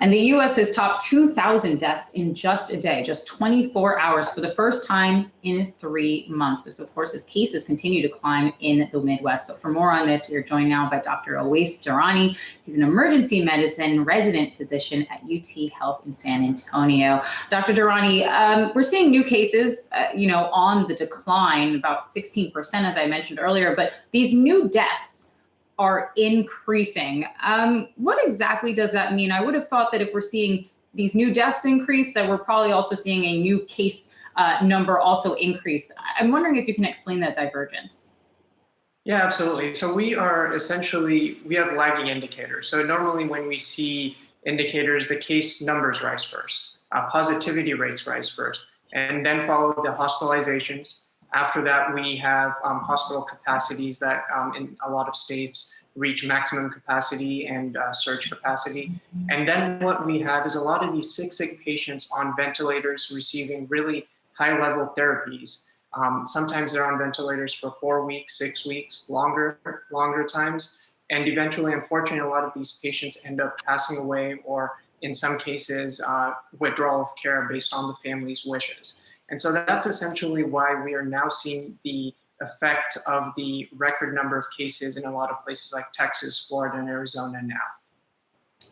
And the U.S. has topped 2,000 deaths in just a day, just 24 hours for the first time in 3 months. This, of course, as cases continue to climb in the Midwest. So for more on this, we are joined now by Dr. Owais Durrani. He's an emergency medicine resident physician at UT Health in San Antonio. Dr. Durrani, we're seeing new cases, on the decline, about 16%, as I mentioned earlier, but these new deaths are increasing. What exactly does that mean? I would have thought that if we're seeing these new deaths increase, that we're probably also seeing a new case number also increase. I'm wondering if you can explain that divergence. Yeah, absolutely. So we have lagging indicators. So normally when we see indicators, the case numbers rise first, positivity rates rise first, and then follow the hospitalizations. After that, we have hospital capacities that in a lot of states reach maximum capacity and surge capacity. And then what we have is a lot of these sick patients on ventilators receiving really high-level therapies. Sometimes they're on ventilators for 4 weeks, 6 weeks, longer times. And eventually, unfortunately, a lot of these patients end up passing away, or in some cases, withdrawal of care based on the family's wishes. And so that's essentially why we are now seeing the effect of the record number of cases in a lot of places like Texas, Florida, and Arizona now.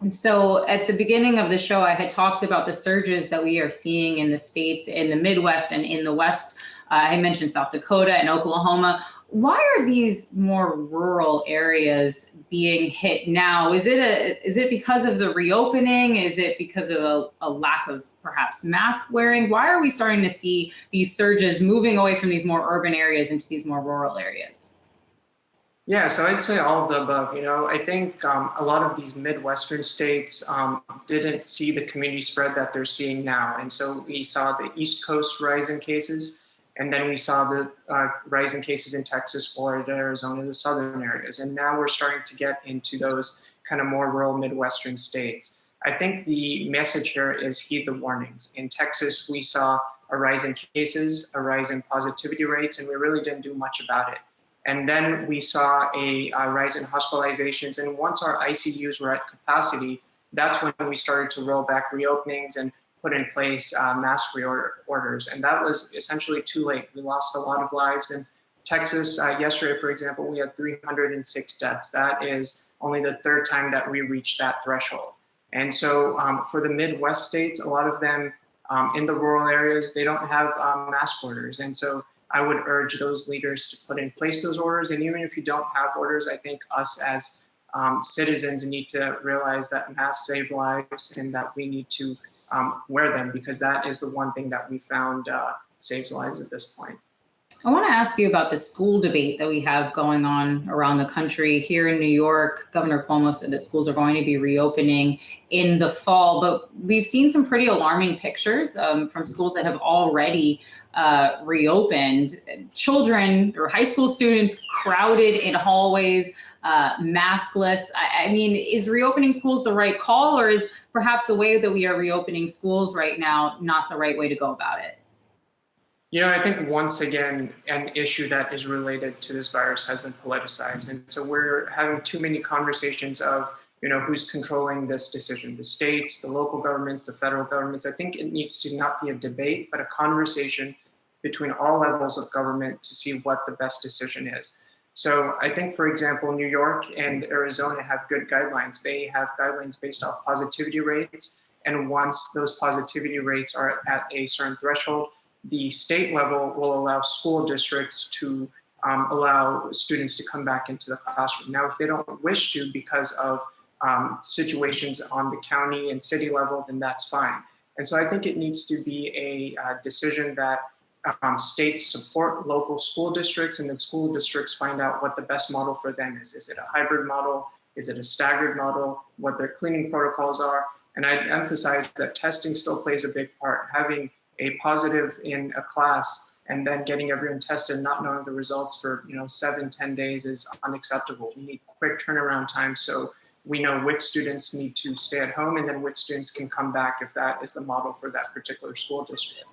And so at the beginning of the show, I had talked about the surges that we are seeing in the states, in the Midwest and in the West. I mentioned South Dakota and Oklahoma. Why are these more rural areas being hit now? Is it because of the reopening? Is it because of a lack of perhaps mask wearing? Why are we starting to see these surges moving away from these more urban areas into these more rural areas? Yeah, so I'd say all of the above. I think a lot of these Midwestern states didn't see the community spread that they're seeing now. And so we saw the East Coast rise in cases. And then we saw the rise in cases in Texas, Florida, Arizona, the southern areas. And now we're starting to get into those kind of more rural Midwestern states. I think the message here is heed the warnings. In Texas, we saw a rise in cases, a rise in positivity rates, and we really didn't do much about it. And then we saw a rise in hospitalizations. And once our ICUs were at capacity, that's when we started to roll back reopenings and put in place mask reorders. And that was essentially too late. We lost a lot of lives. In Texas, yesterday, for example, we had 306 deaths. That is only the third time that we reached that threshold. And so for the Midwest states, a lot of them in the rural areas, they don't have mask orders. And so I would urge those leaders to put in place those orders. And even if you don't have orders, I think us as citizens need to realize that masks save lives and that we need to wear them, because that is the one thing that we found saves lives at this point. I want to ask you about the school debate that we have going on around the country. Here in New York, Governor Cuomo said that schools are going to be reopening in the fall, but we've seen some pretty alarming pictures from schools that have already reopened. Children or high school students crowded in hallways, maskless. I mean, is reopening schools the right call, or is perhaps the way that we are reopening schools right now not the right way to go about it? I think once again, an issue that is related to this virus has been politicized. And so we're having too many conversations of, who's controlling this decision, the states, the local governments, the federal governments. I think it needs to not be a debate, but a conversation between all levels of government to see what the best decision is. So I think, for example, New York and Arizona have good guidelines. They have guidelines based off positivity rates. And once those positivity rates are at a certain threshold, the state level will allow school districts to allow students to come back into the classroom. Now, if they don't wish to because of situations on the county and city level, then that's fine. And so I think it needs to be a decision that states support local school districts, and then school districts find out what the best model for them is. Is it a hybrid model? Is it a staggered model? What their cleaning protocols are? And I'd emphasize that testing still plays a big part. Having a positive in a class and then getting everyone tested, not knowing the results for 7-10 days is unacceptable. We need quick turnaround time so we know which students need to stay at home and then which students can come back if that is the model for that particular school district.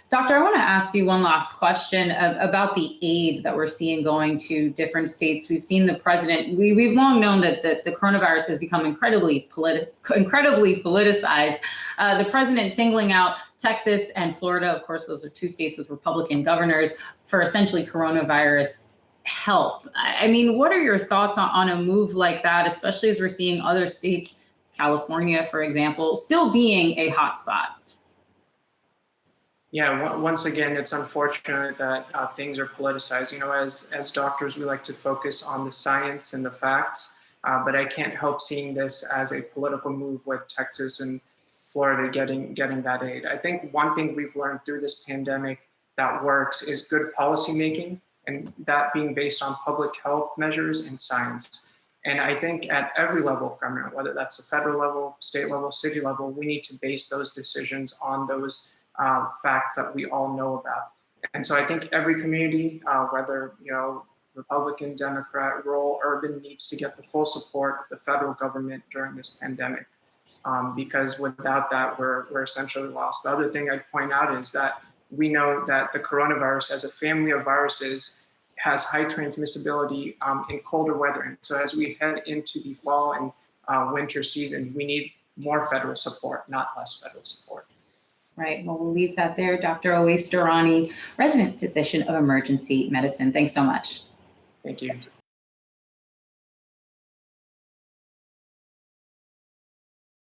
Doctor, I want to ask you one last question about the aid that we're seeing going to different states. We've seen the president, we've long known that the coronavirus has become incredibly politicized. The president singling out Texas and Florida, of course, those are two states with Republican governors, for essentially coronavirus help. I mean, what are your thoughts on a move like that, especially as we're seeing other states, California, for example, still being a hotspot? Yeah, once again, it's unfortunate that things are politicized. You know, as doctors, we like to focus on the science and the facts, but I can't help seeing this as a political move with Texas and Florida getting that aid. I think one thing we've learned through this pandemic that works is good policymaking, and that being based on public health measures and science. And I think at every level of government, whether that's the federal level, state level, city level, we need to base those decisions on those facts that we all know about. And so I think every community, whether Republican, Democrat, rural, urban, needs to get the full support of the federal government during this pandemic, because without that, we're essentially lost. The other thing I'd point out is that we know that the coronavirus, as a family of viruses, has high transmissibility in colder weather. And so as we head into the fall and winter season, we need more federal support, not less federal support. Right. Well, we'll leave that there. Dr. Owais Durrani, resident physician of emergency medicine. Thanks so much. Thank you.